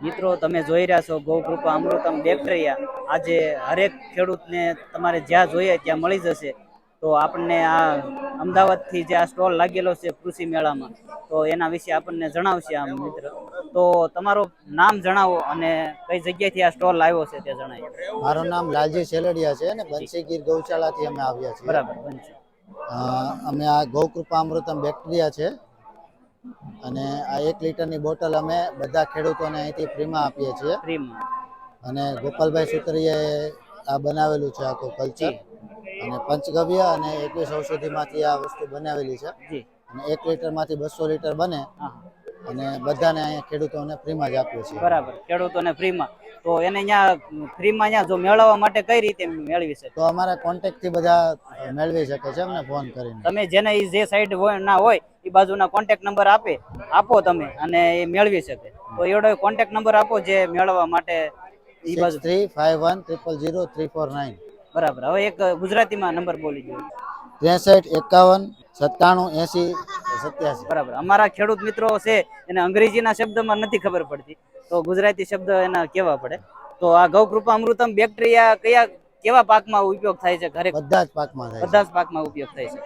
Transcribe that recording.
મિત્રો તમે જોઈ રહ્યા છો ગૌકૃપા અમૃતમ બેક્ટેરિયા આજે હરેક ખેડૂતને તમારે જ્યાં જોઈએ ત્યાં મળી જશે. તો આપણને આ અમદાવાદથી જે આ સ્ટોલ લાગેલો છે કૃષિ મેળામાં, તો એના વિશે આપણને જણાવશે આ મિત્ર. તો તમારું નામ જણાવો અને કઈ જગ્યાએથી આ સ્ટોલ આવ્યો છે તે જણાવો. મારું નામ લાલજી સેલડિયા છે ને બંસી ગીર ગૌશાળાથી અમે આવ્યા છીએ. બરાબર, બનશે. અમે આ ગૌકૃપા અમૃતમ બેક્ટેરિયા છે અને આ 1 લીટરની બોટલ અમે બધા ખેડૂતોને અહીંથી ફ્રીમાં આપીએ છીએ. ફ્રીમાં. અને ગોપાલભાઈ સુતરિયાએ આ બનાવેલું છે આખું કલ્ચર, અને પંચગવ્ય અને 21 ઔષધિમાંથી આ વસ્તુ બનાવેલી છે. અને 1 લીટરમાંથી 200 લીટર બને અને બધાને અહીંયા ખેડૂતોને ફ્રીમાં જ આપીએ છીએ. બરાબર, ખેડૂતોને ફ્રીમાં. તો એને અહીંયા ફ્રીમાં અહીંયા જો મેળવવા માટે કઈ રીતે મેળવી શકે? તો અમારા કોન્ટેક્ટથી બધા મેળવી શકે છે અમને ફોન કરીને. તમે જેને જે સાઈડ ના હોય એ બાજુના કોન્ટેક્ટ નંબર આપો તમે અને એ મેળવી શકે. તો એવડો કોન્ટેક્ટ નંબર આપો જે મેળવવા માટે. 6351000349. બરાબર, હવે એક ગુજરાતીમાં નંબર બોલી દો. 6351978087. બરાબર, અમારા ખેડૂત મિત્રો છે એને અંગ્રેજીના શબ્દમાં નથી ખબર પડતી, તો ગુજરાતી શબ્દ એના કેવા પડે. તો આ ગૌકૃપા અમૃતમ બેક્ટેરિયા કેવા પાકમાં ઉપયોગ થાય છે? ઘરે બધા જ પાકમાં થાય છે. બધા જ પાકમાં ઉપયોગ થાય છે.